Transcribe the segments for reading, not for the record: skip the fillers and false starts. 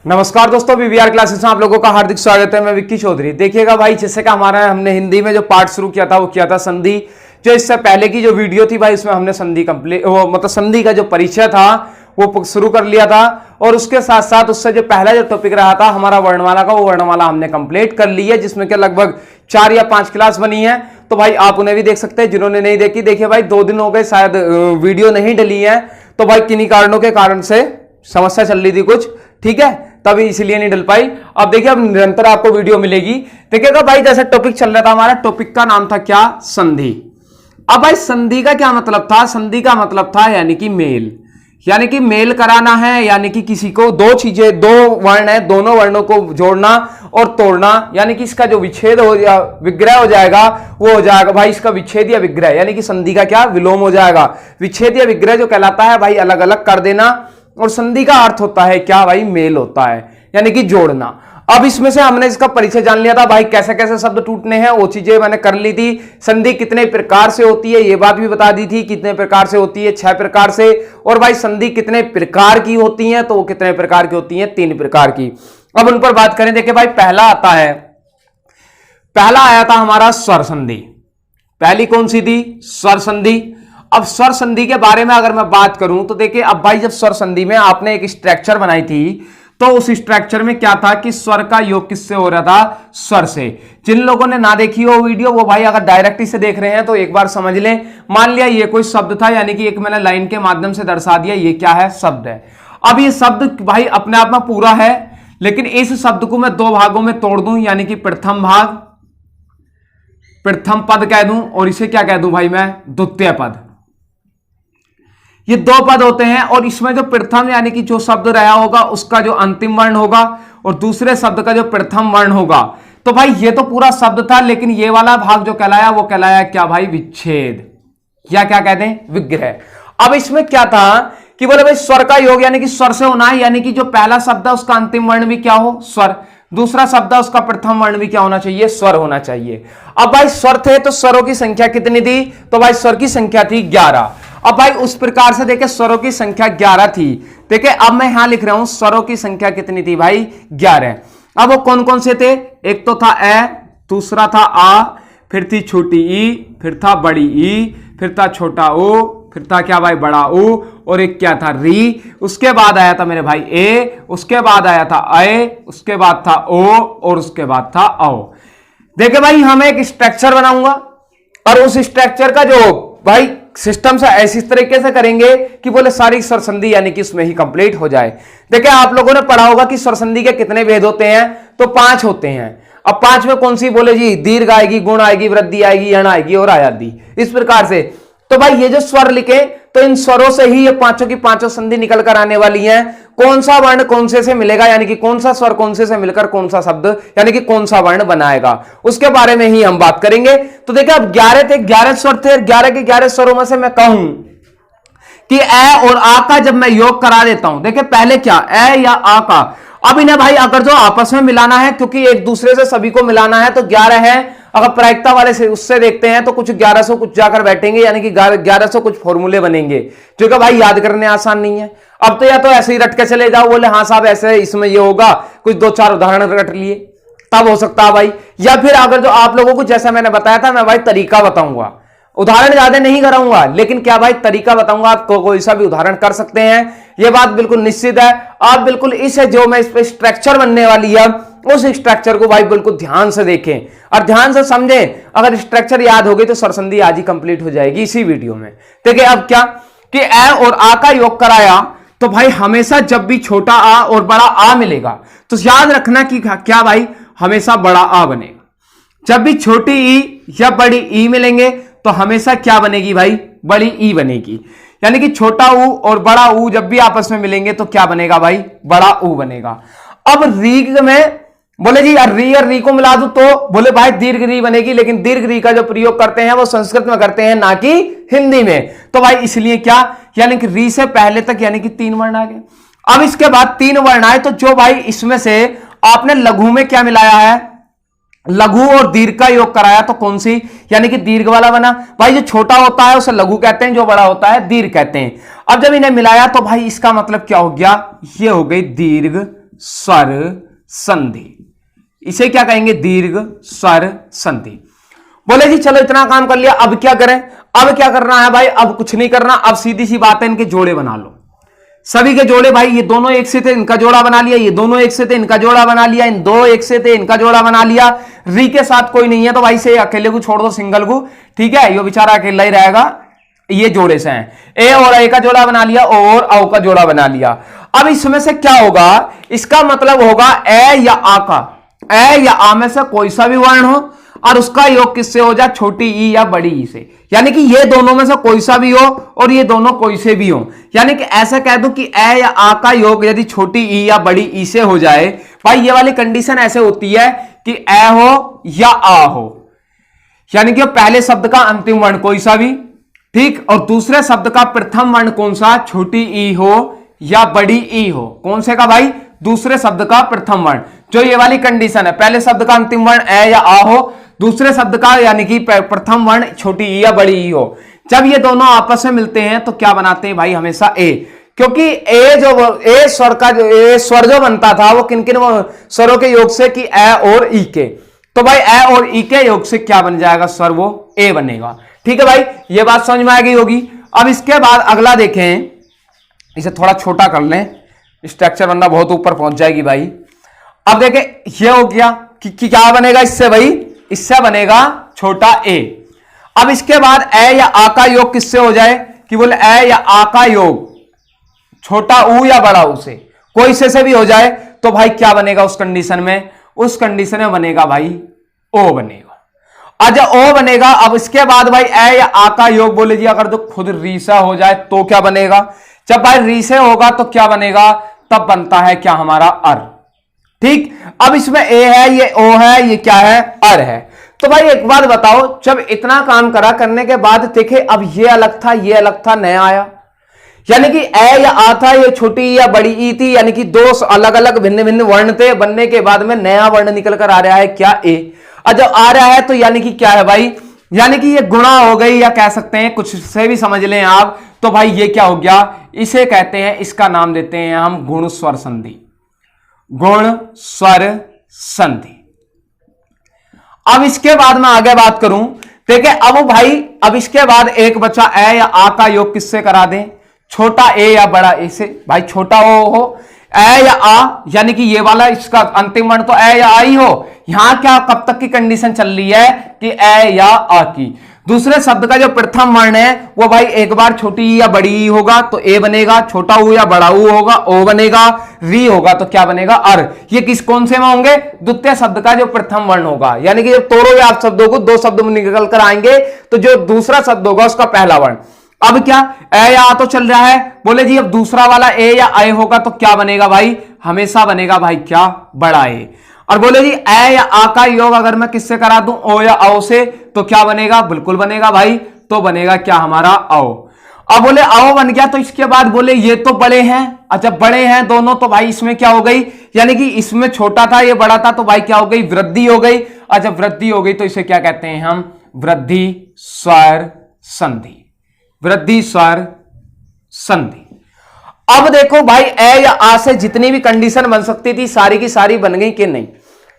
नमस्कार दोस्तों, BVR classes में आप लोगों का हार्दिक स्वागत है। मैं विक्की चौधरी। देखिएगा भाई, जैसे कि हमने हिंदी में जो पार्ट शुरू किया था वो किया था संधि। जो इससे पहले की जो वीडियो थी भाई, उसमें हमने संधि कंप्लीट मतलब संधि का जो परिचय था वो शुरू कर लिया था। और उसके साथ साथ उससे जो पहला जो टॉपिक रहा था हमारा वर्णमाला का, वो वर्णमाला हमने कंप्लीट कर ली है, जिसमें कि लगभग 4 या 5 क्लास बनी है। तो भाई आप उन्हें भी देख सकते हैं जिन्होंने नहीं देखी। देखिए भाई, 2 दिन हो गए शायद वीडियो नहीं डली है, तो भाई किन्हीं कारणों के कारण से समस्या चल रही थी कुछ, ठीक है, तभी इसलिए नहीं डल पाई। अब देखिए, अब निरंतर आपको वीडियो मिलेगी। देखिएगा भाई, जैसे टॉपिक चल रहा था हमारा, टॉपिक का नाम था क्या? संधि। अब भाई संधि का क्या मतलब था? संधि का मतलब था यानी कि मेल, यानी कि मेल कराना है, यानी कि किसी को दो चीजें, 2 वर्ण है, दोनों वर्णों को जोड़ना और तोड़ना, यानी कि इसका जो विच्छेद हो या विग्रह हो जाएगा वो हो जाएगा भाई इसका विच्छेद या विग्रह, यानी कि संधि का क्या? विलोम हो जाएगा। विच्छेद या विग्रह जो कहलाता है भाई, अलग अलग कर देना। और संधि का अर्थ होता है क्या भाई? मेल होता है, यानी कि जोड़ना। अब इसमें से हमने इसका परिचय जान लिया था भाई, कैसे कैसे शब्द टूटने हैं, वो चीजें मैंने कर ली थी। संधि कितने प्रकार से होती है ये बात भी बता दी थी, कितने प्रकार से होती है, 6 प्रकार से। और भाई संधि कितने प्रकार की होती है, तो वो कितने प्रकार की होती है? 3 प्रकार की। अब उन पर बात करें। देखिए भाई, पहला आया था हमारा स्वर संधि। पहली कौन सी थी? स्वर संधि। अब स्वर संधि के बारे में अगर मैं बात करूं तो देखिए, अब भाई जब स्वर संधि में आपने एक स्ट्रक्चर बनाई थी, तो उस स्ट्रक्चर में क्या था कि स्वर का योग किससे हो रहा था? स्वर से। जिन लोगों ने ना देखी हो वीडियो, वो भाई अगर डायरेक्ट से देख रहे हैं तो एक बार समझ लें। मान लिया ये कोई शब्द था, यानी कि एक मैंने लाइन के माध्यम से दर्शा दिया, ये क्या है? शब्द है। अब ये शब्द भाई अपने आप में पूरा है, लेकिन इस शब्द को मैं 2 भागों में तोड़ दूं, यानी कि प्रथम भाग, प्रथम पद कह दूं, और इसे क्या कह दूं भाई मैं? द्वितीय पद। ये 2 पद होते हैं, और इसमें जो प्रथम यानी कि जो शब्द रहा होगा उसका जो अंतिम वर्ण होगा, और दूसरे शब्द का जो प्रथम वर्ण होगा। तो भाई ये तो पूरा शब्द था, लेकिन ये वाला भाग जो कहलाया वो कहलाया क्या भाई? विच्छेद, या क्या कहते हैं? विग्रह। अब इसमें क्या था कि बोले भाई स्वर का योग यानी कि स्वर से होना है, यानी कि जो पहला शब्द है उसका अंतिम वर्ण भी क्या हो? स्वर। दूसरा शब्द है उसका प्रथम वर्ण भी क्या होना चाहिए? स्वर होना चाहिए। अब भाई स्वर थे तो स्वरों की संख्या कितनी थी? तो भाई स्वर की संख्या थी 11। अब भाई उस प्रकार से देखे स्वरों की संख्या 11 थी। देखिए अब मैं यहां लिख रहा हूं स्वरों की संख्या कितनी थी भाई? 11। अब वो कौन कौन से थे? एक तो था ए, दूसरा था आ, फिर थी छोटी ई, फिर था बड़ी ई, फिर था छोटा ओ, फिर था क्या भाई? बड़ा ओ, और एक क्या था? री। उसके बाद आया था मेरे भाई ए, उसके बाद आया था अ, उसके बाद था ओ, और उसके बाद था औ। देखिए भाई, हम एक स्ट्रक्चर बनाऊंगा, और उस स्ट्रक्चर का जो भाई सिस्टम से ऐसी तरीके से करेंगे कि बोले सारी स्वर संधि यानी कि उसमें ही कंप्लीट हो जाए। देखिए आप लोगों ने पढ़ा होगा कि स्वर संधि के कितने भेद होते हैं? तो 5 होते हैं। अब 5 में कौन सी? बोले जी दीर्घ आएगी, गुण आएगी, वृद्धि आएगी, यण आएगी और आयादी, इस प्रकार से। तो भाई ये जो स्वर लिखे, तो इन स्वरों से ही ये पांचों की पांचों संधि निकल कर आने वाली हैं। कौन सा वर्ण कौन से मिलेगा, यानी कि कौन सा स्वर कौन से मिलकर कौन सा शब्द यानी कि कौन सा वर्ण बनाएगा, उसके बारे में ही हम बात करेंगे। तो देखिए अब 11 थे, 11 स्वर थे, 11 के 11 स्वरों में से मैं कहूं कि ए और आ का जब मैं योग करा देता हूं, देखिए पहले क्या ए या आ का, अब इन्हें भाई अगर जो आपस में मिलाना है, क्योंकि एक दूसरे से सभी को मिलाना है, तो 11 है। अगर प्रायिकता वाले से उससे देखते हैं तो कुछ 1100 कुछ जाकर बैठेंगे, यानी कि 1100 कुछ फॉर्मूले बनेंगे, जो कि भाई याद करने आसान नहीं है। अब तो या तो ऐसे ही रट के चले जाओ, बोले हाँ साहब ऐसे इसमें ये होगा, कुछ 2-4 उदाहरण रट लिए, तब हो सकता है भाई। या फिर अगर जो आप लोगों को जैसा मैंने बताया था, मैं भाई तरीका बताऊंगा, उदाहरण ज्यादा नहीं कराऊंगा, लेकिन क्या भाई तरीका बताऊंगा, आप कोई सा भी उदाहरण कर सकते हैं, ये बात बिल्कुल निश्चित है। आप बिल्कुल इस जो मैं इस पे स्ट्रक्चर बनने वाली है, उस स्ट्रक्चर को भाई बिल्कुल ध्यान से देखें और ध्यान से समझें। अगर स्ट्रक्चर याद हो गई तो स्वर संधि आज ही कंप्लीट हो जाएगी इसी वीडियो में। देखिए अब क्या कि ए और आ का योग कराया, तो भाई हमेशा जब भी छोटा आ और बड़ा आ मिलेगा, तो याद रखना कि क्या भाई? हमेशा बड़ा आ बनेगा। जब भी छोटी ई या बड़ी ई मिलेंगे, तो हमेशा क्या बनेगी भाई? बड़ी ई बनेगी। यानी कि छोटा ऊ और बड़ा ऊ जब भी आपस में मिलेंगे तो क्या बनेगा भाई? बड़ा ऊ बनेगा। अब रीग में बोले जी री और री को मिला दू तो बोले भाई दीर्घ री बनेगी, लेकिन दीर्घ री का जो प्रयोग करते हैं वो संस्कृत में करते हैं, ना कि हिंदी में। तो भाई इसलिए क्या, यानी कि री से पहले तक यानी कि 3 वर्ण आ गए। अब इसके बाद 3 वर्ण आए, तो जो भाई इसमें से आपने लघु में क्या मिलाया है? लघु और दीर्घ का योग कराया, तो कौन सी? यानी कि दीर्घ वाला बना। भाई जो छोटा होता है उसे लघु कहते हैं, जो बड़ा होता है दीर्घ कहते हैं। अब जब इन्हें मिलाया तो भाई इसका मतलब क्या हो गया? ये हो गई दीर्घ स्वर संधि। इसे क्या कहेंगे? दीर्घ स्वर संधि। बोले जी चलो इतना काम कर लिया, अब क्या करें? अब क्या करना है भाई? अब कुछ नहीं करना, अब सीधी सी बात है, इनके जोड़े बना लो। सभी के जोड़े भाई, ये दोनों एक से थे, इनका जोड़ा बना लिया, ये दोनों एक से थे, इनका जोड़ा बना लिया, इन दो एक से थे, इनका जोड़ा बना लिया। री के साथ कोई नहीं है तो भाई से अकेले को छोड़ दो, सिंगल को, ठीक है, ये बेचारा अकेला ही रहेगा, ये जोड़े से हैं। ए और ए का जोड़ा बना लिया और औ का जोड़ा बना लिया। अब इसमें से क्या होगा? इसका मतलब होगा ए या आ का, ए या आ में से कोई सा भी वर्ण हो और उसका योग किससे हो जाए? छोटी ई या बड़ी ई से। यानी कि ये दोनों में से कोई सा भी हो और ये दोनों कोई से भी हो। यानी कि ऐसा कह दो कि ए या आ का योग यदि छोटी ई या बड़ी ई से हो जाए, भाई ये वाली कंडीशन ऐसे होती है कि ए हो या आ हो, यानी कि पहले शब्द का अंतिम वर्ण कोई सा भी, ठीक, और दूसरे शब्द का प्रथम वर्ण कौन सा? छोटी ई हो या बड़ी ई हो। कौन से का भाई? दूसरे शब्द का प्रथम वर्ण। जो ये वाली कंडीशन है, पहले शब्द का अंतिम वर्ण ए या आ हो, दूसरे शब्द का यानी कि प्रथम वर्ण छोटी ई या बड़ी ई हो। जब ये दोनों आपस में मिलते हैं तो क्या बनाते हैं भाई? हमेशा ए, क्योंकि ए जो ए स्वर का जो ए स्वर जो बनता था वो किन किन स्वरों के योग से? कि ए और ई के। तो भाई ए और ई के योग से क्या बन जाएगा स्वर? वो ए बनेगा। ठीक है भाई, ये बात समझ में आ गई होगी। अब इसके बाद अगला देखें, इसे थोड़ा छोटा कर लें, स्ट्रक्चर वरना बहुत ऊपर पहुंच जाएगी भाई। अब देखें, ये हो गया कि क्या बनेगा इससे भाई? इससे बनेगा छोटा ए। अब इसके बाद ए या आ का योग किससे हो जाए? कि बोले ए या आ का योग छोटा ऊ या बड़ा ऊ से, कोई से भी हो जाए तो भाई क्या बनेगा उस कंडीशन में? उस कंडीशन में बनेगा भाई ओ बनेगा। अच्छा ओ बनेगा। अब इसके बाद भाई ए या आ का योग बोले जी अगर तो खुद री से हो जाए तो क्या बनेगा? जब भाई री से होगा तो क्या बनेगा? तब बनता है क्या? हमारा अर। ठीक, अब इसमें ए है, ये ओ है, ये क्या है? अर है। तो भाई एक बात बताओ, जब इतना काम करा करने के बाद देखे, अब ये अलग था, ये अलग था, नया आया, यानी कि ए या आ था, ये छोटी या बड़ी ई थी, यानी कि दो अलग अलग भिन्न भिन्न वर्ण थे, बनने के बाद में नया वर्ण निकल कर आ रहा है क्या? ए। और जब आ रहा है तो यानी कि क्या है भाई? यानी कि ये गुणा हो गई, या कह सकते हैं कुछ से भी समझ लें आप, तो भाई ये क्या हो गया? इसे कहते हैं, इसका नाम देते हैं हम गुण स्वर संधि। गुण स्वर संधि। अब इसके बाद मैं आगे बात करूं, देखिए अब भाई, अब इसके बाद एक बच्चा ए या आ का योग किससे करा दें? छोटा ए या बड़ा ए से। भाई छोटा ओ हो, ए या आ, यानी कि ये वाला इसका अंतिम वर्ण तो ए या आ ही हो। यहां क्या कब तक की कंडीशन चल रही है? कि ए या आ की। दूसरे शब्द का जो प्रथम वर्ण है वो भाई एक बार छोटी या बड़ी ई होगा तो ए बनेगा, छोटा ऊ या बड़ा ऊ होगा ओ बनेगा, री होगा तो क्या बनेगा? अर। ये किस कौन से में होंगे? द्वितीय शब्द का जो प्रथम वर्ण होगा, यानी कि जब तोड़ोगे आप शब्दों को, दो शब्द में निकल कर आएंगे तो जो दूसरा शब्द होगा उसका पहला वर्ण। अब क्या ए या आ तो चल रहा है, बोले जी अब दूसरा वाला ए या ए होगा तो क्या बनेगा भाई? हमेशा बनेगा भाई क्या? बड़ा ए। और बोले जी ए या आ का योग अगर मैं किससे करा दूं? ओ या औ से, तो क्या बनेगा? बिल्कुल बनेगा भाई, तो बनेगा क्या? हमारा औ। अब बोले औ बन गया तो इसके बाद बोले ये तो बड़े हैं। अच्छा जब बड़े हैं दोनों तो भाई इसमें क्या हो गई? यानी कि इसमें छोटा था ये बड़ा था तो भाई क्या हो गई? वृद्धि हो गई। और जब वृद्धि हो गई तो इसे क्या कहते हैं हम? वृद्धि स्वर संधि। वृद्धि स्वर संधि। अब देखो भाई ए या आ से जितनी भी कंडीशन बन सकती थी सारी की सारी बन गई कि नहीं?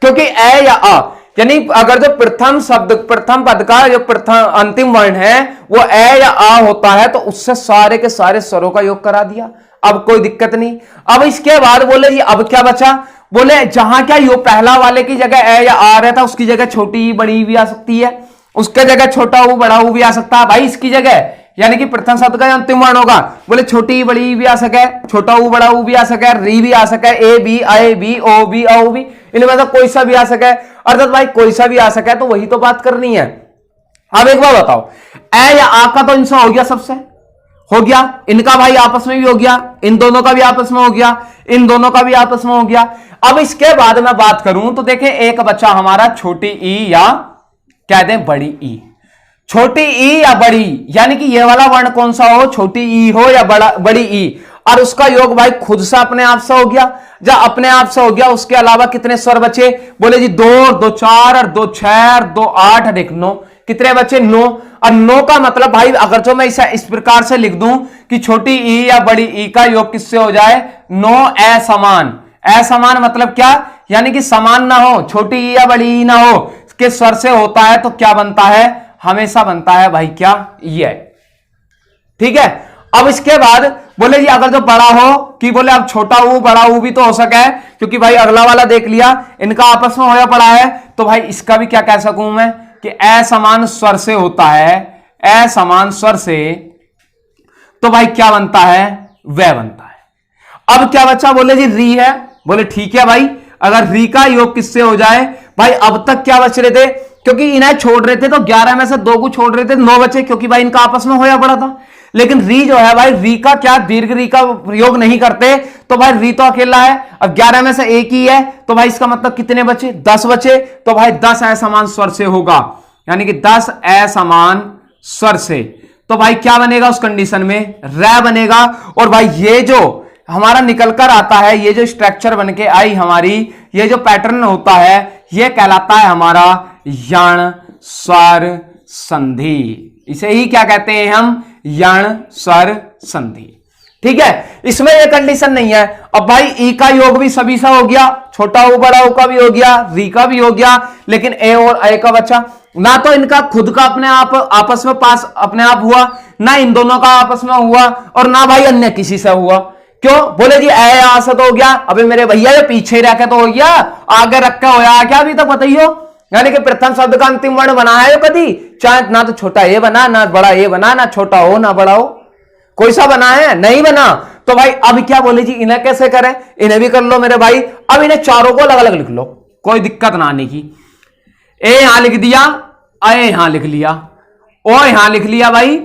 क्योंकि ए या आ यानी अगर जो प्रथम शब्द प्रथम पद का जो प्रथम अंतिम वर्ण है वो ए या आ होता है तो उससे सारे के सारे स्वरों का योग करा दिया, अब कोई दिक्कत नहीं। अब इसके बाद बोले जी अब क्या बचा? बोले जहां क्या योग पहला वाले की जगह ए या आ रहा था उसकी जगह छोटी बड़ी भी आ सकती है, उसके जगह छोटा ऊ बड़ा ऊ भी आ सकता है भाई इसकी जगह, यानी कि प्रथम शब्द का अंतिम वर्ण होगा। बोले छोटी बड़ी भी आ सके, छोटा ऊ बड़ा ऊ भी आ सके, री भी आ सके, ए बी आई बी ओ बी औ भी, इनमें से कोई सा भी आ सके। अर्थात भाई कोई सा भी आ सके तो वही तो बात करनी है। अब एक बार बताओ, ए या आ का तो इनसे हो गया, सबसे हो गया, इनका भाई आपस में भी हो गया, इन दोनों का भी आपस में हो गया, इन दोनों का भी आपस में हो गया। अब इसके बाद मैं बात करूं तो देखें एक बच्चा हमारा छोटी ई या कह दें बड़ी ई। छोटी ई या बड़ी, यानी कि ये वाला वर्ण कौन सा हो? छोटी ई हो या बड़ी ई, और उसका योग भाई खुद से अपने आप से हो गया। जब अपने आप से हो गया उसके अलावा कितने स्वर बचे? बोले जी 2, 2 4 और 2 6 और 2 8 और 1 9। कितने बचे? 9। और 9 का मतलब भाई अगर जो मैं इसे इस प्रकार से लिख दूं कि छोटी ई या बड़ी ई का योग किससे हो जाए? 9 असमान। असमान मतलब क्या, यानी कि समान ना हो, छोटी ई या बड़ी ई ना हो, के स्वर से होता है तो क्या बनता है, हमेशा बनता है भाई क्या, ये। ठीक है। अब इसके बाद बोले जी अगर जो बड़ा हो, कि बोले अब छोटा ऊ बड़ा ऊ भी तो हो सके, क्योंकि भाई अगला वाला देख लिया इनका आपस में होया पड़ा है, तो भाई इसका भी क्या कह सकूं मैं कि असमान स्वर से होता है, असमान स्वर से, तो भाई क्या बनता है, वह बनता है। अब क्या बच्चा, बोले जी री है, बोले ठीक है भाई, अगर री का योग किससे हो जाए, भाई अब तक क्या बच रहे थे, क्योंकि इन्हें छोड़ रहे थे तो 11 में से 2 को छोड़ रहे थे, 9 बचे, क्योंकि भाई इनका आपस में होया पड़ा था। लेकिन री जो है भाई, री का क्या, दीर्घ री का योग नहीं करते, तो भाई री तो अकेला है, अब 11 में से एक ही है, तो भाई इसका मतलब कितने बचे, 10 बचे, तो भाई 10 असमान स्वर से होगा, यानी कि 10 असमान स्वर से, तो भाई क्या बनेगा उस कंडीशन में, रै बनेगा। और भाई ये जो हमारा निकल कर आता है, ये जो स्ट्रक्चर बन के आई हमारी, ये जो पैटर्न होता है, ये कहलाता है हमारा यण स्वर संधि। इसे ही क्या कहते हैं हम, यण स्वर संधि। ठीक है। इसमें ये कंडीशन नहीं है। अब भाई ई का योग भी सभी सा हो गया, छोटा ऊ बड़ा ऊ का भी हो गया, री का भी हो गया, लेकिन ए और ए का बचा ना, तो इनका खुद का अपने आप आपस में पास अपने आप हुआ, ना इन दोनों का आपस में हुआ, और ना भाई अन्य किसी से हुआ। क्यों, बोले जी ए यहां से तो हो गया, अबे मेरे भैया ये पीछे रह के तो हो गया, आगे रख के होया क्या, अभी तक बताइयो, यानी कि प्रथम शब्द का अंतिम वर्ण बना है कभी, चाहे ना तो छोटा ए बना, ना बड़ा ए बना, ना छोटा हो ना बड़ा हो, कोई सा बना है, नहीं बना। तो भाई अब क्या बोले जी, इन्हें कैसे करें, इन्हें भी कर लो मेरे भाई। अब इन्हें चारों को अलग अलग लिख लो, कोई दिक्कत ना आने की। ए यहां लिख दिया, अ यहां लिख लिया, ओ यहां लिख लिया भाई,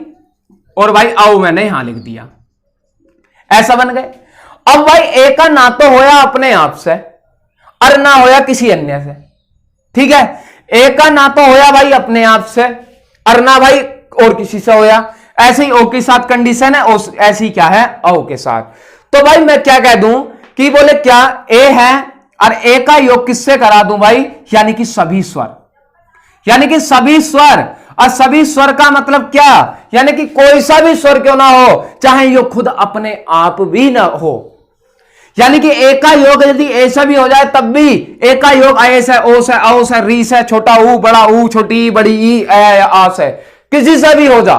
और भाई आओ मैंने यहां लिख दिया, ऐसा बन गए। अब भाई ए का ना तो होया अपने आप से, और ना होया किसी अन्य से। ठीक है। ए का ना तो होया भाई अपने आप से, और ना भाई और किसी से होया, ऐसे ही ओ के साथ कंडीशन है, ऐसी क्या है, ओ के साथ। तो भाई मैं क्या कह दूं कि बोले क्या ए है, और ए का योग किससे करा दूं भाई, यानी कि सभी स्वर, यानी कि सभी स्वर। और सभी स्वर का मतलब क्या, यानी कि कोई सा भी स्वर क्यों ना हो, चाहे यो खुद अपने आप भी ना हो, यानी कि ए का योग यदि ऐसा भी हो जाए तब भी, ए का योग ए से, ओ से, औ से, री से, छोटा ऊ बड़ा ऊ, छोटी बड़ी ई, आ से, किसी से भी हो जा,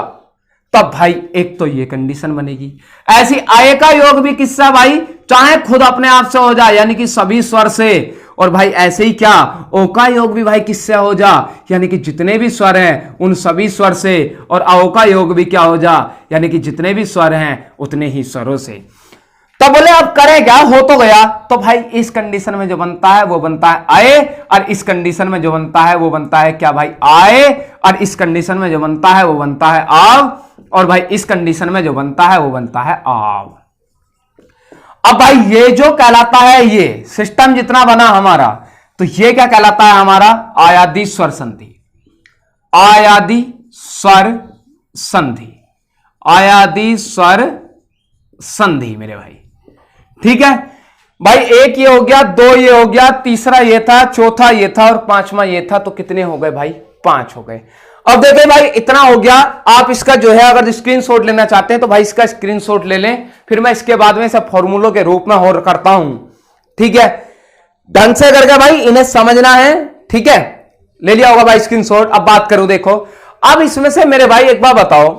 तब भाई एक तो ये कंडीशन बनेगी। ऐसी आय का योग भी किससे भाई, चाहे खुद अपने आप से हो जाए, यानी कि सभी स्वर से। और भाई ऐसे ही क्या, ओ का योग भी भाई किससे हो जा, यानी कि जितने भी स्वर हैं उन सभी स्वर से। और औ का योग भी क्या हो जा, यानी कि जितने भी स्वर हैं उतने ही स्वरों से। तो बोले अब करें क्या, हो तो गया। तो भाई इस कंडीशन में जो बनता है वो बनता है आए, और इस कंडीशन में जो बनता है वो बनता है क्या भाई, आए, और इस कंडीशन में जो बनता है वो बनता है आव, और भाई इस कंडीशन में जो बनता है वो बनता है आव। अब भाई ये जो कहलाता है, ये सिस्टम जितना बना हमारा, तो ये क्या कहलाता है हमारा, आयादी स्वर संधि, आयादी स्वर संधि, आयादी स्वर संधि मेरे भाई। ठीक है भाई, एक ये हो गया, दो ये हो गया, तीसरा ये था, चौथा ये था, और पांचवा ये था, तो कितने हो गए भाई, 5 हो गए। अब देखिए भाई इतना हो गया। आप इसका जो है अगर स्क्रीनशॉट लेना चाहते हैं तो भाई इसका स्क्रीनशॉट ले लें, फिर मैं इसके बाद में इसे फॉर्मूलों के रूप में और करता हूं। ठीक है, ढंग से करके भाई इन्हें समझना है। ठीक है, ले लिया होगा भाई स्क्रीनशॉट। अब बात करूं, देखो अब इसमें से मेरे भाई एक बार बताओ,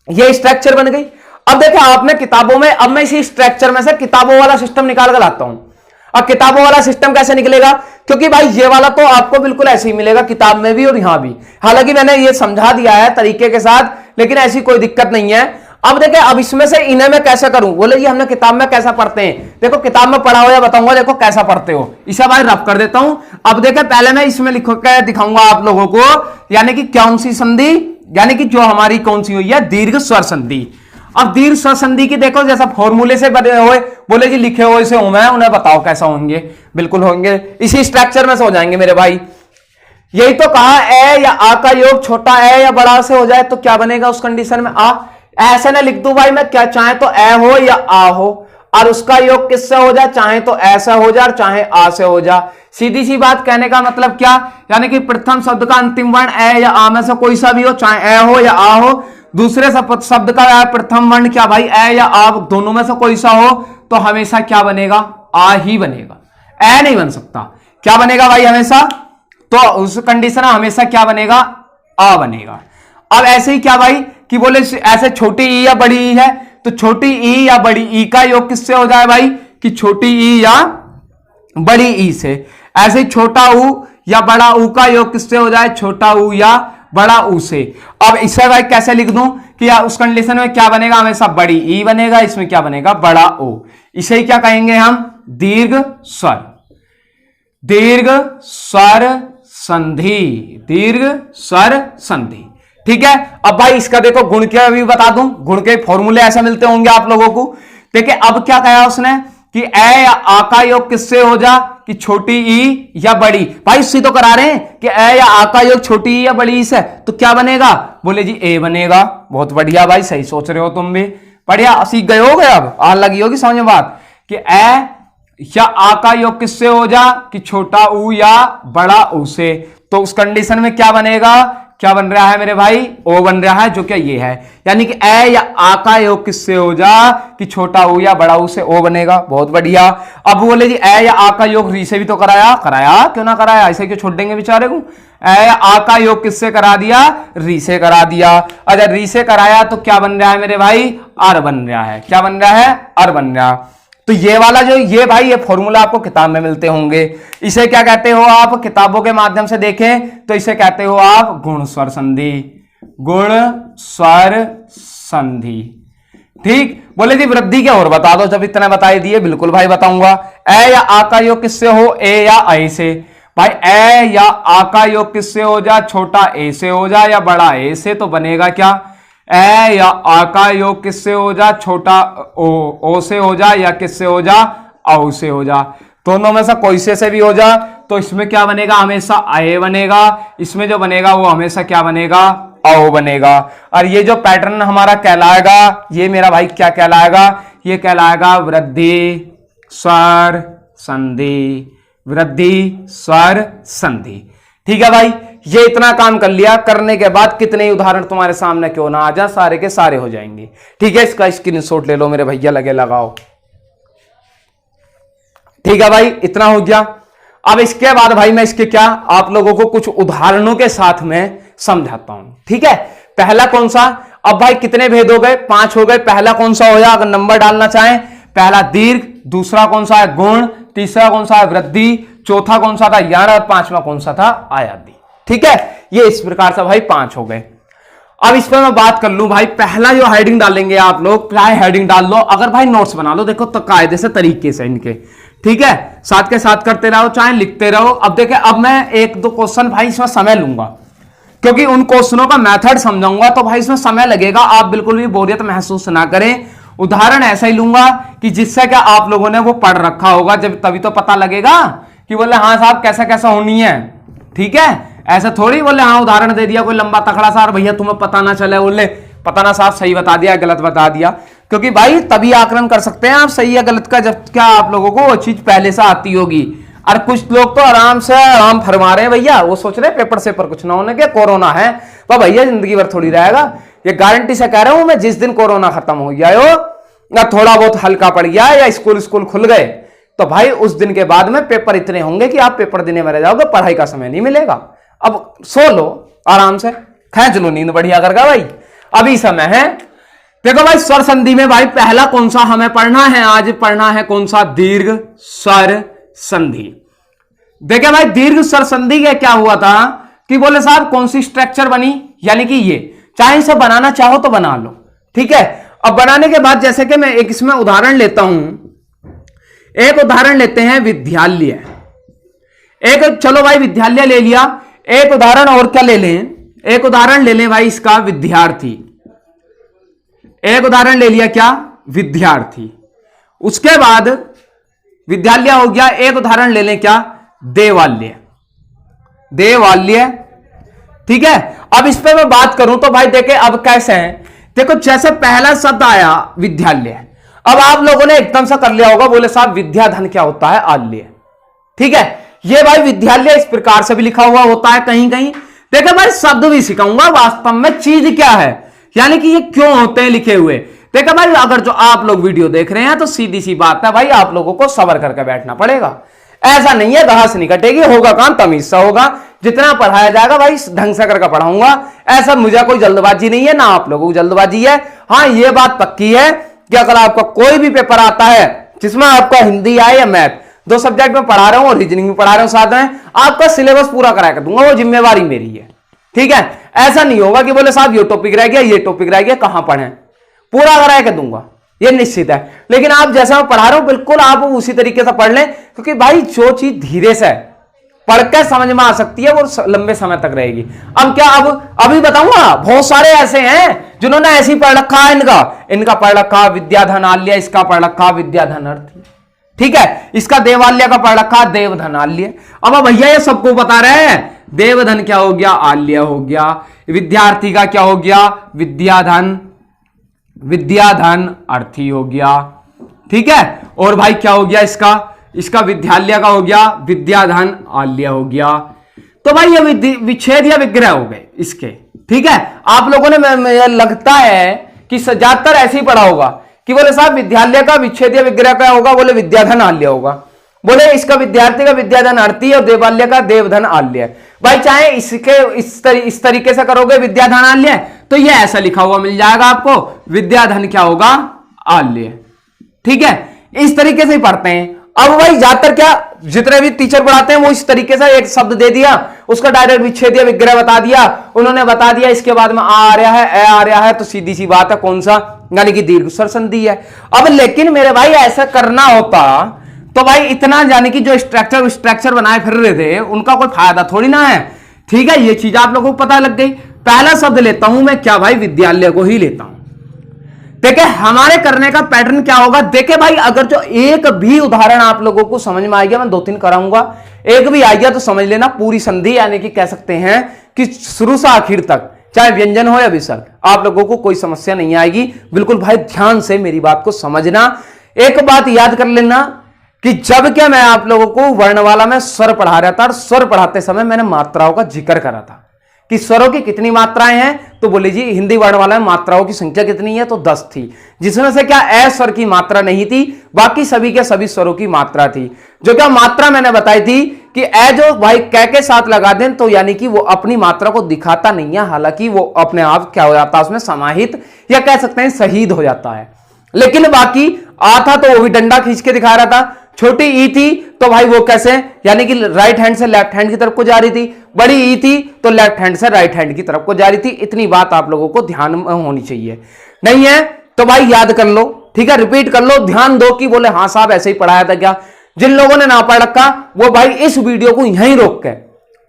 ये स्ट्रक्चर बन गई। अब देखो आपने किताबों में, अब मैं इसी स्ट्रक्चर में से किताबों वाला सिस्टम निकाल कर लाता हूं। अब किताबों वाला सिस्टम कैसे निकलेगा, क्योंकि भाई ये वाला तो आपको बिल्कुल ऐसे ही मिलेगा किताब में भी और यहां भी, हालांकि मैंने ये समझा दिया है तरीके के साथ, लेकिन ऐसी कोई दिक्कत नहीं है। अब देखें, अब इसमें से इन्हें मैं कैसे करूं, बोले ये हमने किताब में कैसा पढ़ते हैं, देखो किताब में पढ़ा हो या बताऊंगा, देखो कैसा पढ़ते हो, इसे भाई रफ कर देता हूं। अब देखें, पहले मैं इसमें लिख के दिखाऊंगा आप लोगों को, यानी कि कौन सी संधि, यानी कि जो हमारी कौन सी हुई है, दीर्घ स्वर संधि। अब दीर्घ स्वर संधि की देखो जैसा फॉर्मूले से बने हुए, बोले जी लिखे हुए से हूं मैं, उन्हें बताओ कैसा होंगे, बिल्कुल होंगे इसी स्ट्रक्चर में से हो जाएंगे मेरे भाई। यही तो कहा, ए या आ का योग छोटा ए या बड़ा से हो जाए तो क्या बनेगा उस कंडीशन में, आ। ऐसे ना लिख दूं भाई मैं, क्या चाहे तो ए हो या आ हो, और उसका योग किससे हो जाए, चाहे तो ऐसा हो जाए और चाहे आ से हो जाए। सीधी सी बात, कहने का मतलब क्या, यानी कि प्रथम शब्द का अंतिम वर्ण ए या आ में से कोई सा भी हो, चाहे ए हो या आ हो, दूसरे शब्द का प्रथम वर्ण क्या भाई, ए या आ, दोनों में से कोई सा हो, तो हमेशा क्या बनेगा, आ ही बनेगा, ए नहीं बन सकता। क्या बनेगा भाई हमेशा, तो उस कंडीशन में हमेशा क्या बनेगा, आ बनेगा। अब ऐसे ही क्या भाई कि बोले ऐसे छोटी ई या बड़ी ई है, तो छोटी ई या बड़ी ई का योग किससे हो जाए भाई, कि छोटी ई या बड़ी ई से। ऐसे ही छोटा ऊ या बड़ा ऊ का योग किससे हो जाए, छोटा ऊ या बड़ा ऊ से। अब इसे भाई कैसे लिख दूं कि उस कंडीशन में क्या बनेगा, हमेशा बड़ी ई बनेगा, इसमें क्या बनेगा, बड़ा ओ। इसे ही क्या कहेंगे हम, दीर्घ स्वर, दीर्घ स्वर संधि, दीर्घ स्वर संधि। ठीक है। अब भाई इसका देखो गुण क्या भी बता दूं, गुण के फॉर्मूले ऐसे मिलते होंगे आप लोगों को। देखिए अब क्या कहा उसने कि ए या आ का योग किससे हो जा, कि छोटी ई या बड़ी। भाई इससे तो करा रहे हैं कि ए या आ का योग छोटी ई या बड़ी ई से, तो क्या बनेगा, बोले जी ए बनेगा। बहुत बढ़िया भाई, सही सोच रहे हो तुम भी, बढ़िया सीख गए होगे, अब आ लगी होगी समझ में बात कि ए या आ का योग किससे हो जा, कि छोटा ऊ या बड़ा ऊ से। तो उस कंडीशन में क्या बनेगा, क्या बन रहा है मेरे भाई, ओ बन रहा है, जो क्या ये है, यानी कि ए या आ का योग किससे हो जा, कि छोटा ऊ या बड़ा ऊ से ओ बनेगा। बहुत बढ़िया। अब बोले जी ए या आ का योग री से भी तो कराया, कराया क्यों ना कराया, ऐसे क्यों छोड़ देंगे बेचारे को। ए या आ का योग किससे करा दिया, री से करा दिया। अगर री से कराया तो क्या बन रहा है मेरे भाई, आर बन रहा है। क्या बन रहा है, आर बन रहा। तो ये वाला जो ये भाई ये फॉर्मूला आपको किताब में मिलते होंगे। इसे क्या कहते हो आप, किताबों के माध्यम से देखें तो इसे कहते हो आप गुण स्वर संधि, गुण स्वर संधि। ठीक। बोले जी वृद्धि क्या और बता दो, जब इतना बता दिए बिल्कुल भाई बताऊंगा। ए या आ का योग किससे हो, ए या ए से। भाई ए या आ का योग किससे हो जा, छोटा ए से हो जा या बड़ा ए से, तो बनेगा क्या, ए या आ का योग किससे हो जा, छोटा ओ से हो जा या किससे हो जा, औ से हो जा। दोनों में से कोई से भी हो जा, तो इसमें क्या बनेगा, हमेशा ए बनेगा। इसमें जो बनेगा वो हमेशा क्या बनेगा, औ बनेगा। और ये जो पैटर्न हमारा कहलाएगा, ये मेरा भाई क्या कहलाएगा, ये कहलाएगा वृद्धि स्वर संधि, वृद्धि स्वर संधि। ठीक है भाई, ये इतना काम कर लिया। करने के बाद कितने उदाहरण तुम्हारे सामने क्यों ना आ जा, सारे के सारे हो जाएंगे। ठीक है, इसका स्क्रीनशॉट ले लो मेरे भैया, लगे लगाओ। ठीक है भाई, इतना हो गया। अब इसके बाद भाई मैं इसके क्या आप लोगों को कुछ उदाहरणों के साथ में समझाता हूं। ठीक है, पहला कौन सा, अब भाई कितने भेद हो गए, 5 हो गए। पहला कौन सा हो या अगर नंबर डालना चाहें, पहला दीर्घ, दूसरा कौन सा है गुण, तीसरा कौन सा है वृद्धि, चौथा कौन सा था यान, और पांचवा कौन सा था आयादी। ठीक है, ये इस प्रकार से भाई 5 हो गए। अब इस पर मैं बात कर लूं भाई, पहला जो हेडिंग डालेंगे आप लोग, चाहे हेडिंग डाल लो, अगर भाई नोट्स बना लो, देखो तो कायदे से तरीके से इनके। ठीक है, साथ के साथ करते रहो, चाहे लिखते रहो। अब देखे, अब मैं 1-2 क्वेश्चन भाई इसमें समय लूंगा, क्योंकि उन क्वेश्चनों का मेथड समझाऊंगा, तो भाई इसमें समय लगेगा। आप बिल्कुल भी बोरियत महसूस ना करें। उदाहरण ऐसा ही लूंगा कि जिससे क्या आप लोगों ने वो पढ़ रखा होगा, जब तभी तो पता लगेगा कि बोले हाँ साहब कैसा कैसा होनी है। ठीक है, ऐसा थोड़ी बोले हाँ उदाहरण दे दिया कोई लंबा तकड़ा सा और भैया तुम्हें पता ना चले, बोले पता ना साहब सही बता दिया गलत बता दिया। क्योंकि भाई तभी आकलन कर सकते हैं आप सही या गलत का, जब क्या आप लोगों को वो चीज पहले से आती होगी। और कुछ लोग तो आराम से आराम फरमा रहे हैं भैया, वो सोच रहे हैं पेपर से पर कुछ ना होने के, कोरोना है तो भैया जिंदगी भर थोड़ी रहेगा। ये गारंटी से कह रहा हूं मैं, जिस दिन कोरोना खत्म हो गया हो या थोड़ा बहुत हल्का पड़ गया या स्कूल खुल गए, तो भाई उस दिन के बाद में पेपर इतने होंगे कि आप पेपर देने में रह जाओगे, पढ़ाई का समय नहीं मिलेगा। अब सो लो आराम से, खेच लो नींद बढ़िया करके भाई, अभी समय है। देखो भाई स्वर संधि में भाई पहला कौन सा हमें पढ़ना है, आज पढ़ना है कौन सा, दीर्घ स्वर संधि। देखिए भाई दीर्घ स्वर संधि का क्या हुआ था कि बोले साहब कौन सी स्ट्रक्चर बनी, यानी कि ये चाहे इसे बनाना चाहो तो बना लो। ठीक है, अब बनाने के बाद जैसे कि मैं एक इसमें उदाहरण लेता हूं, एक उदाहरण लेते हैं विद्यालय। एक चलो भाई विद्यालय ले लिया, एक उदाहरण और क्या ले लें, एक उदाहरण ले लें भाई इसका विद्यार्थी। एक उदाहरण ले लिया क्या, विद्यार्थी। उसके बाद विद्यालय हो गया, एक उदाहरण ले लें क्या, देवालय। देवालय। ठीक है, अब इस पे मैं बात करूं तो भाई देखे अब कैसे है, देखो जैसे पहला शब्द आया विद्यालय, अब आप लोगों ने एकदम से कर लिया होगा, बोले साहब विद्याधन क्या होता है, आल्य। ठीक है, ये भाई विद्यालय इस प्रकार से भी लिखा हुआ होता है कहीं कहीं। देखो भाई शब्द भी सिखाऊंगा वास्तव में चीज क्या है, यानी कि ये क्यों होते हैं लिखे हुए। देखा भाई, अगर जो आप लोग वीडियो देख रहे हैं तो सीधी सी बात है भाई, आप लोगों को सब्र करके बैठना पड़ेगा। ऐसा नहीं है घास नहीं कटेगी, होगा काम तमीज से होगा, जितना पढ़ाया जाएगा भाई ढंग से करके पढ़ाऊंगा। ऐसा मुझे कोई जल्दबाजी नहीं है, ना आप लोगों को जल्दबाजी है। हाँ, ये बात पक्की है कि अगर आपका कोई भी पेपर आता है जिसमें आपका हिंदी आए या मैथ, 2 सब्जेक्ट में पढ़ा रहा हूं और रीजनिंग में पढ़ा रहा हूं साथ में, आपका सिलेबस पूरा करा कर दूंगा, वो जिम्मेवारी मेरी है। ठीक है, ऐसा नहीं होगा कि बोले साहब ये टॉपिक रह गया, ये टॉपिक रह गया, कहां पढ़े, पूरा करा के दूंगा, ये निश्चित है। लेकिन आप जैसा मैं पढ़ा रहा हूं बिल्कुल आप उसी तरीके से पढ़ लें, क्योंकि भाई जो चीज धीरे से पढ़ के समझ में आ सकती है वो लंबे समय तक रहेगी। अब क्या, अब अभी बताऊंगा, बहुत सारे ऐसे हैं जिन्होंने ऐसी पढ़ रखा है, इनका पढ़ रखा विद्याधन आल्य, इसका पढ़ रखा विद्याधन अर्थी, ठीक है, इसका देवाल्य का पढ़ रखा देवधन आल्य। अब भैया ये सबको बता रहे हैं, देवधन क्या हो गया, आल्य हो गया, विद्यार्थी का क्या हो गया, विद्याधन अर्थी हो गया, ठीक है। और भाई क्या हो गया, इसका विद्यालय का हो गया विद्याधन आल्य हो गया। तो भाई ये विच्छेद या विग्रह हो गए इसके, ठीक है। आप लोगों ने लगता है कि ज्यादातर ऐसे ही पढ़ा होगा कि बोले साहब विद्यालय का विच्छेद या विग्रह का होगा, बोले विद्याधन आल्य होगा, बोले इसका विद्यार्थी का विद्याधन अर्थी और देवाल्य का देवधन आल्य। भाई चाहे इसके इस तरीके से करोगे विद्याधन आल्य, तो ये ऐसा लिखा हुआ मिल जाएगा आपको, विद्याधन क्या होगा, आल्य, ठीक है। इस तरीके से ही पढ़ते हैं। अब भाई ज्यादातर क्या जितने भी टीचर पढ़ाते हैं वो इस तरीके से एक शब्द दे दिया, उसका डायरेक्ट विच्छेद या विग्रह बता दिया, उन्होंने बता दिया इसके बाद में आ रहा है, ए आ रहा है, तो सीधी सी बात है कौन सा, यानी कि दीर्घ स्वर संधि है। अब लेकिन मेरे भाई ऐसा करना होता तो भाई इतना, यानी कि जो स्ट्रक्चर बनाए फिर रहे थे उनका कोई फायदा थोड़ी ना है, ठीक है। ये चीज आप लोगों को पता लग गई। पहला शब्द लेता हूं मैं क्या भाई, विद्यालय को ही लेता हूं। देखे हमारे करने का पैटर्न क्या होगा, देखे भाई अगर जो एक भी उदाहरण आप लोगों को समझ में आ गया, मैं 2-3 कराऊंगा, एक भी आ गया तो समझ लेना पूरी संधि, यानी कि कह सकते हैं कि शुरू से आखिर तक चाहे व्यंजन हो या विसर्ग, आप लोगों को कोई समस्या नहीं आएगी। बिल्कुल भाई ध्यान से मेरी बात को समझना। एक बात याद कर लेना कि जब क्या मैं आप लोगों को वर्णमाला में स्वर पढ़ा रहा था, और स्वर पढ़ाते समय मैंने मात्राओं का जिक्र करा था कि स्वरों की कितनी मात्राएं हैं, तो बोले जी हिंदी वर्णमाला में मात्राओं की संख्या कितनी है, तो 10 थी, जिसमें से क्या ए स्वर की मात्रा नहीं थी, बाकी सभी के सभी स्वरों की मात्रा थी। जो क्या मात्रा मैंने बताई थी कि ए जो भाई कै के साथ लगा दें तो यानी कि वो अपनी मात्रा को दिखाता नहीं है, हालांकि वो अपने आप क्या हो जाता है उसमें समाहित या कह सकते हैं शहीद हो जाता है। लेकिन बाकी आ था तो वो भी डंडा खींच के दिखा रहा था, छोटी ई थी तो भाई वो कैसे, यानी कि राइट हैंड से लेफ्ट हैंड की तरफ को जा रही थी, बड़ी ई थी तो लेफ्ट हैंड से राइट हैंड की तरफ को जा रही थी। इतनी बात आप लोगों को ध्यान में होनी चाहिए, नहीं है तो भाई याद कर लो, ठीक है, रिपीट कर लो, ध्यान दो कि बोले हाँ साहब ऐसे ही पढ़ाया था क्या। जिन लोगों ने ना पढ़ रखा वो भाई इस वीडियो को यहीं रोक के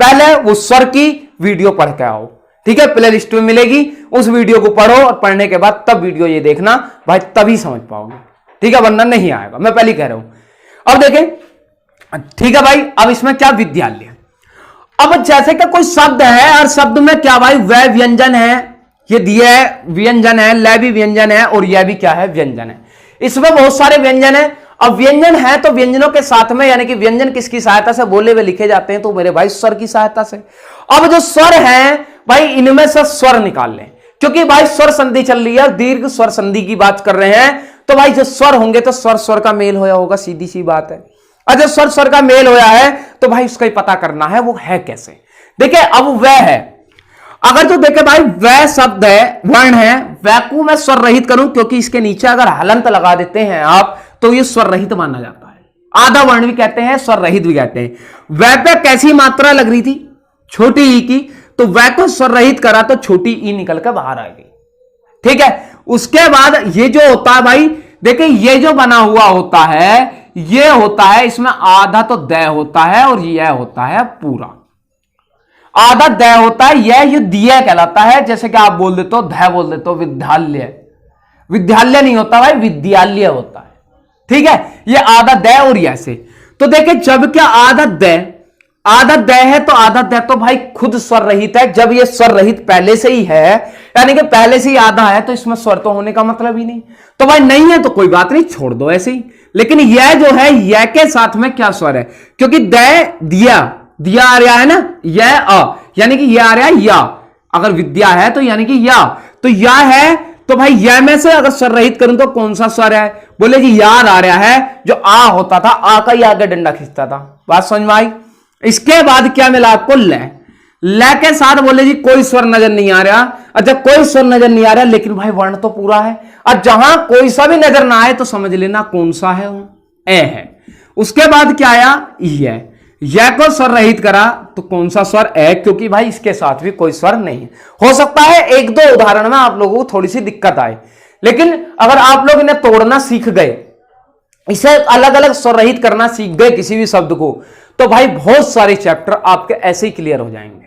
पहले वो स्वर की वीडियो पढ़ के आओ, ठीक है, प्ले लिस्ट में मिलेगी, उस वीडियो को पढ़ो और पढ़ने के बाद तब वीडियो ये देखना भाई, तभी समझ पाओगे, ठीक है, वरना नहीं आएगा, मैं पहले कह रहा हूं। अब देखें, ठीक है भाई, अब इसमें क्या विद्यालय, अब जैसे कि कोई शब्द है और शब्द में क्या भाई वह व्यंजन है, ये दिया है व्यंजन है, ल भी व्यंजन है और यह भी क्या है व्यंजन है। इसमें बहुत सारे व्यंजन है। अब व्यंजन है तो व्यंजनों के साथ में, यानी कि व्यंजन किसकी सहायता से बोले हुए लिखे जाते हैं, तो मेरे भाई स्वर की सहायता से। अब जो स्वर है भाई इनमें से स्वर निकाल लें, क्योंकि भाई स्वर संधि चल रही है और दीर्घ स्वर संधि की बात कर रहे हैं, तो भाई जो स्वर होंगे तो स्वर स्वर का मेल होया होगा, सीधी सी बात है। और जब स्वर स्वर का मेल होया है तो भाई उसका ही पता करना है वो है कैसे। देखिए अब वह है, अगर तो देखे भाई वह शब्द है, वर्ण है, वह को मैं स्वर रहित करूं, क्योंकि इसके नीचे अगर हलंत लगा देते हैं आप तो ये स्वर रहित माना जाता है। आधा वर्ण भी कहते हैं, स्वर रहित भी कहते हैं। वह पे कैसी मात्रा लग रही थी, छोटी ई की, तो वह को स्वर रहित करा तो छोटी ई निकल कर बाहर आ गई, ठीक है। उसके बाद ये जो होता है भाई, देखिए ये जो बना हुआ होता है, ये होता है इसमें आधा तो द होता है और यह होता है पूरा, आधा द होता है, यह दिया कहलाता है। जैसे कि आप बोल देते हो ध बोल देते हो विद्यालय, विद्यालय नहीं होता भाई, विद्यालय होता है, ठीक है। ये आधा द और यह से, तो देखिए जब क्या आधा द है तो आधा द तो भाई खुद स्वर रहित है। जब ये स्वर रहित पहले से ही है, यानी कि पहले से ही आधा है, तो इसमें स्वर तो होने का मतलब ही नहीं, तो भाई नहीं है तो कोई बात नहीं, छोड़ दो ऐसे ही। लेकिन यह जो है यह के साथ में क्या स्वर है, क्योंकि दिया आ रहा है ना, यह यानी कि यह आ रहा है या, अगर विद्या है तो यानी कि या, तो या है तो भाई यह में से अगर स्वर रहित करूं तो कौन सा स्वर है? बोले जी याद आ रहा है, जो आ होता था, आ का ही आगे डंडा खींचता था। बात समझ में आई? इसके बाद क्या मिला आपको? ल। ल के साथ बोले जी कोई स्वर नजर नहीं आ रहा। अच्छा कोई स्वर नजर नहीं आ रहा, लेकिन भाई वर्ण तो पूरा है। और जहां कोई सा भी नजर ना आए तो समझ लेना कौन सा है वो? ए है। उसके बाद क्या आया? यह को स्वर रहित करा तो कौन सा स्वर? ए, क्योंकि भाई इसके साथ भी कोई स्वर नहीं है। हो सकता है एक दो उदाहरण में आप लोगों को थोड़ी सी दिक्कत आए, लेकिन अगर आप लोग इन्हें तोड़ना सीख गए, इसे अलग अलग स्वर रहित करना सीख गए किसी भी शब्द को, तो भाई बहुत सारे चैप्टर आपके ऐसे ही क्लियर हो जाएंगे,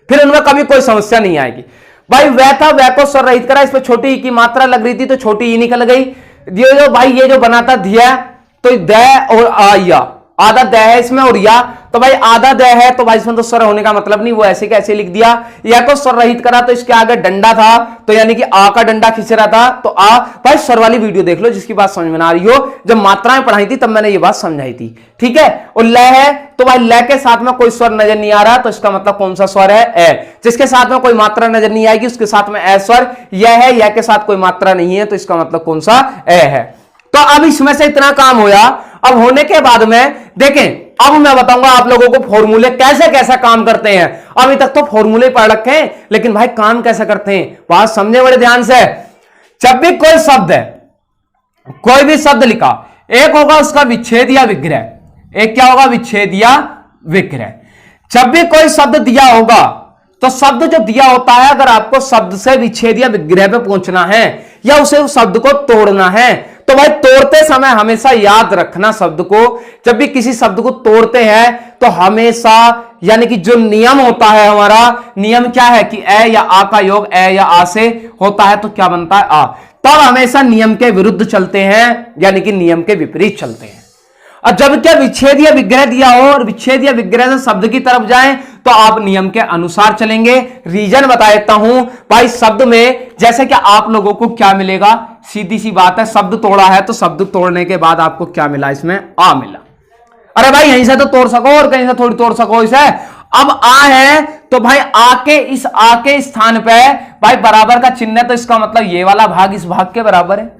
फिर उनमें कभी कोई समस्या नहीं आएगी। भाई वह था, वह को स्वर रहित करा, इसमें छोटी ई की मात्रा लग रही थी तो छोटी ई निकल गई। ये जो भाई ये जो बनाता दिया, तो द और आ, आधा द है इसमें और या, तो भाई आधा द है तो भाई इसमें तो स्वर होने का मतलब नहीं, वो ऐसे कैसे लिख दिया। या को स्वर रहित करा तो इसके आगे डंडा था, तो यानी कि आ का डंडा खींच रहा था, तो आ। भाई स्वर वाली वीडियो देख लो जिसकी बात समझ में ना आ रही हो, जब मात्राएं पढ़ाई थी तब मैंने ये बात समझाई थी, ठीक है। और ल है तो भाई ल के साथ में कोई स्वर नजर नहीं आ रहा, तो इसका मतलब कौन सा स्वर है? ए। जिसके साथ में कोई मात्रा नजर नहीं आएगी उसके साथ में ए स्वर। यह है, यह के साथ कोई मात्रा नहीं है, तो इसका मतलब कौन सा? ए है। तो अब इसमें से इतना काम होया। अब होने के बाद में देखें, अब मैं बताऊंगा आप लोगों को फॉर्मूले कैसे कैसे काम करते हैं। अभी तक तो फॉर्मूले पढ़ रखे हैं, लेकिन भाई काम कैसे करते हैं बात समझे बड़े ध्यान से। जब भी कोई शब्द है, कोई भी शब्द लिखा, एक होगा उसका विच्छेद या विग्रह। एक क्या होगा? विच्छेद या विग्रह। जब भी कोई शब्द दिया होगा तो शब्द जो दिया होता है, अगर आपको शब्द से विच्छेद या विग्रह पे पहुंचना है या उसे उस शब्द को तोड़ना है, तो भाई तोड़ते समय हमेशा याद रखना शब्द को, जब भी किसी शब्द को तोड़ते हैं तो हमेशा, यानी कि जो नियम होता है हमारा, नियम क्या है कि ए या आ का योग ए या आ से होता है तो क्या बनता है? आ। तब हमेशा नियम के विरुद्ध चलते हैं, यानी कि नियम के विपरीत चलते हैं। और जब क्या विच्छेद या विग्रह दिया हो और विच्छेद या विग्रह से शब्द की तरफ जाएं तो आप नियम के अनुसार चलेंगे। रीजन बता देता हूं भाई, शब्द में जैसे कि आप लोगों को क्या मिलेगा, सीधी सी बात है, शब्द तोड़ा है तो शब्द तोड़ने के बाद आपको क्या मिला? इसमें आ मिला। अरे भाई यहीं से तो तोड़ सको और कहीं से थोड़ी तोड़ सको इसे। अब आ है तो भाई आ के स्थान पे भाई बराबर का चिन्ह है, तो इसका मतलब ये वाला भाग इस भाग के बराबर है।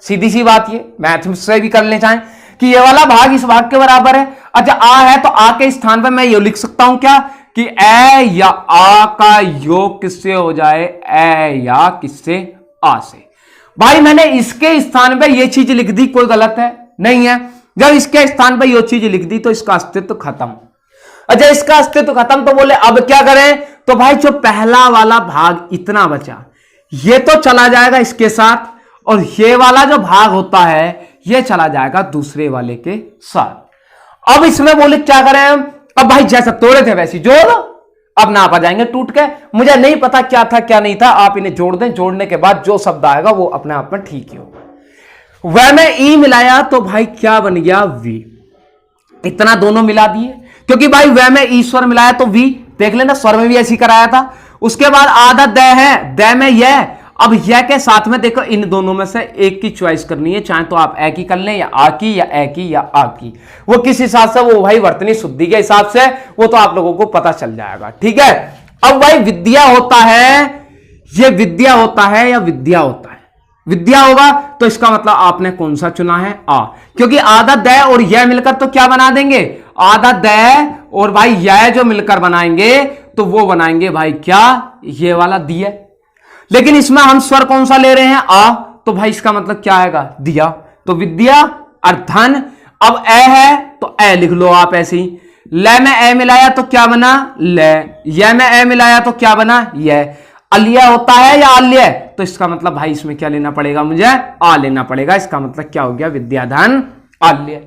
सीधी सी बात, ये मैथ से भी कर ले चाहें कि ये वाला भाग इस भाग के बराबर है। अच्छा आ है तो आ के स्थान पे मैं ये लिख सकता हूं क्या कि ए या आ का योग किससे हो जाए? ए या किससे? आ से। भाई मैंने इसके स्थान पे ये चीज लिख दी, कोई गलत है? नहीं है। जब इसके स्थान पे ये चीज लिख दी तो इसका अस्तित्व खत्म। अच्छा इसका अस्तित्व खत्म, तो बोले अब क्या करें? तो भाई जो पहला वाला भाग इतना बचा, ये तो चला जाएगा इसके साथ, और ये वाला जो भाग होता है ये चला जाएगा दूसरे वाले के साथ। अब इसमें बोले क्या करें? अब भाई जैसा तोड़े थे वैसे जोड़ दो। अब ना आ जाएंगे टूट के। मुझे नहीं पता क्या था क्या नहीं था, आप इन्हें जोड़ दें, जोड़ने के बाद जो शब्द आएगा वो अपने आप में ठीक ही होगा। वह में ई मिलाया तो भाई क्या बन गया? वी। इतना दोनों मिला दिए, क्योंकि भाई वह में ईश्वर मिलाया तो वी। देख लेना स्वर में भी ऐसी कराया था। उसके बाद आधा द है, द में यह। अब यह के साथ में देखो इन दोनों में से एक की चॉइस करनी है, चाहे तो आप ए की कर लें या आ की या ए की या आ की। वो किस हिसाब से, वो भाई वर्तनी शुद्धि के हिसाब से, वो तो आप लोगों को पता चल जाएगा, ठीक है। अब भाई विद्या होता है, ये विद्या होता है या विद्या होता है? विद्या होगा तो इसका मतलब आपने कौन सा चुना है? आ। क्योंकि आधा द और यह मिलकर तो क्या बना देंगे? आधा द और भाई यह जो मिलकर बनाएंगे तो वो बनाएंगे भाई क्या? ये वाला दिया। लेकिन इसमें हम स्वर कौन सा ले रहे हैं? आ। तो भाई इसका मतलब क्या आएगा? दिया। तो विद्या और धन। अब ए है तो ए लिख लो आप ऐसे ही। ल में ए मिलाया तो क्या बना? ल। य में ए मिलाया तो क्या बना? यह। अलिया होता है या आल्य? तो इसका मतलब भाई इसमें क्या लेना पड़ेगा? मुझे आ लेना पड़ेगा। इसका मतलब क्या हो गया? विद्याधन आल्य।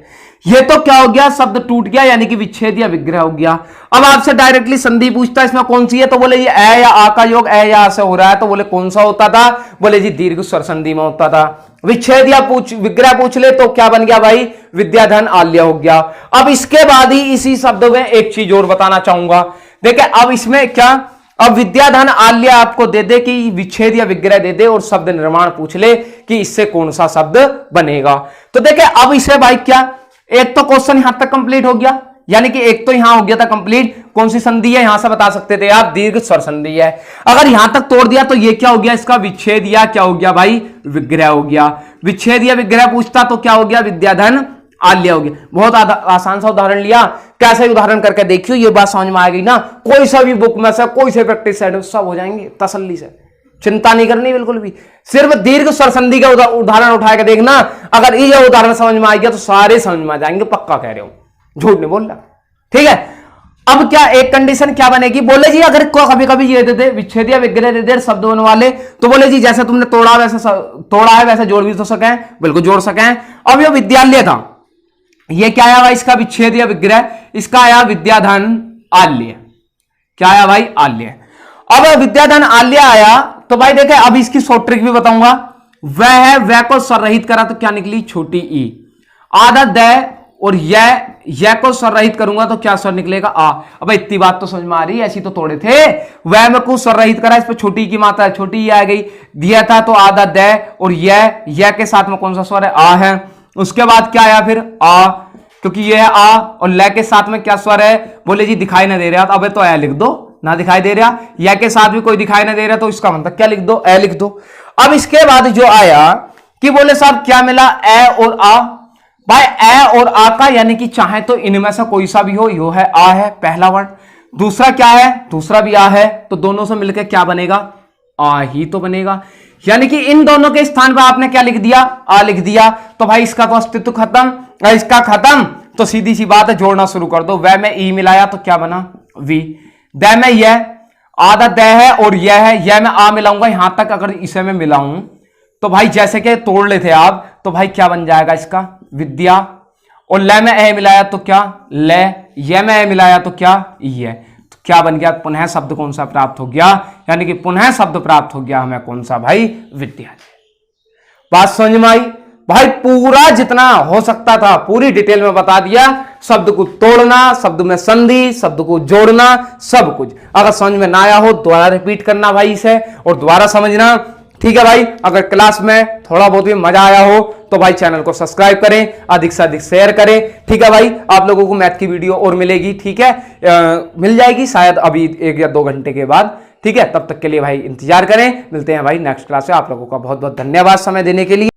ये तो क्या हो गया? शब्द टूट गया, यानी कि विच्छेद या विग्रह हो गया। अब आपसे डायरेक्टली संधि पूछता है इसमें कौन सी है, तो बोले ये ए या आ का योग ए या आ से हो रहा है, तो बोले कौन सा होता था? बोले जी दीर्घ स्वर संधि में होता था। विच्छेद या विग्रह पूछ ले तो क्या बन गया भाई? विद्याधन आल्य हो गया। अब इसके बाद ही इसी शब्द में एक चीज और बताना चाहूंगा। देखिए अब इसमें क्या, अब विद्याधन आल्य आपको दे दे कि विच्छेद या विग्रह दे दे और शब्द निर्माण पूछ ले कि इससे कौन सा शब्द बनेगा। तो देखिए अब इसे भाई क्या, एक तो क्वेश्चन यहां तक कंप्लीट हो गया, यानी कि एक तो यहां हो गया था कंप्लीट, कौन सी संधि है यहां से बता सकते थे आप, दीर्घ स्वर संधि है। अगर यहां तक तोड़ दिया तो ये क्या हो गया, इसका विच्छेद या क्या हो गया भाई, विग्रह हो गया। विच्छेद या विग्रह पूछता तो क्या हो गया, विद्याधन आल्य हो गया। बहुत आसान सा उदाहरण लिया, कैसे उदाहरण करके देखियो, ये बात समझ में आ गई ना। कोई सा भी बुक में से कोई से प्रैक्टिस सेट सब हो जाएंगे तसल्ली से, चिंता नहीं करनी बिल्कुल भी। सिर्फ दीर्घ स्वर संधि का उदाहरण उठा के देखना, अगर ये उदाहरण समझ में आ गया तो सारे समझ में आ जाएंगे, पक्का कह रहे हो, झूठ नहीं बोल रहा। ठीक है, अब क्या एक कंडीशन क्या बनेगी, बोले जी अगर कभी कभी ये दे दे विच्छेद या विग्रह दे दे शब्द होने वाले, तो बोले जी जैसे तुमने तोड़ा वैसे तोड़ा है वैसे जोड़ भी तो सके, बिल्कुल जोड़ सके। अब ये विद्यालय था, ये क्या आया भाई, इसका विच्छेद या विग्रह, इसका आया विद्याधन आल्य। क्या आया भाई, आल्य। अब विद्याधन आल्य आया तो भाई देखे, अब इसकी शॉर्ट ट्रिक भी बताऊंगा। वह है, वह को स्वर रहित करा तो क्या निकली, छोटी ई। आधा द और यह को स्वर रहित करूंगा तो क्या स्वर निकलेगा, आ। अब इतनी बात तो समझ में आ रही है, ऐसी तो तोड़े थे। वह में को स्वर रहित करा, इस पर छोटी की मात्रा छोटी ई आ गई, दिया था तो आधा द और यह के साथ में कौन सा स्वर है, आ है। उसके बाद क्या आया फिर, आ, क्योंकि यह है आ, और ल के साथ में क्या स्वर है, बोले जी दिखाई ना दे रहा, अब तो ए लिख दो, ना दिखाई दे रहा, या के साथ भी कोई दिखाई ना दे रहा तो इसका मतलब क्या लिख दो, ए लिख दो। अब इसके बाद जो आया कि बोले साहब क्या मिला, ए और आ। भाई ए और आ का यानी कि चाहे तो इनमें से कोई सा भी हो, यो है आ है पहला वर्ड, दूसरा क्या है, दूसरा भी आ है, तो दोनों से मिलकर क्या बनेगा, आ ही तो बनेगा। यानी कि इन दोनों के स्थान पर आपने क्या लिख दिया, आ लिख दिया, तो भाई इसका तो अस्तित्व खत्म, इसका खत्म, तो सीधी सी बात है जोड़ना शुरू कर दो। वह में ई मिलाया तो क्या बना, वी। द में यह, आधा द है और यह है, यह मैं आ मिलाऊंगा यहां तक, अगर इसे मैं मिलाऊं तो भाई जैसे कि तोड़ लेते आप, तो भाई क्या बन जाएगा इसका, विद्या। और ल में ए मिलाया तो क्या, ले। यह में ए मिलाया तो क्या, ये। तो क्या बन गया, पुनः शब्द कौन सा प्राप्त हो गया, यानी कि पुनः शब्द प्राप्त हो गया हमें कौन सा भाई, विद्यालय। बात समझ में आई भाई, पूरा जितना हो सकता था पूरी डिटेल में बता दिया, शब्द को तोड़ना, शब्द में संधि, शब्द को जोड़ना, सब कुछ। अगर समझ में ना आया हो दोबारा रिपीट करना भाई इसे और दोबारा समझना, ठीक है भाई। अगर क्लास में थोड़ा बहुत भी मजा आया हो तो भाई चैनल को सब्सक्राइब करें, अधिक से अधिक शेयर करें, ठीक है भाई। आप लोगों को मैथ की वीडियो और मिलेगी, ठीक है, मिल जाएगी शायद अभी 1 या 2 घंटे के बाद, ठीक है। तब तक के लिए भाई इंतजार करें, मिलते हैं भाई नेक्स्ट क्लास में। आप लोगों का बहुत बहुत धन्यवाद समय देने के लिए।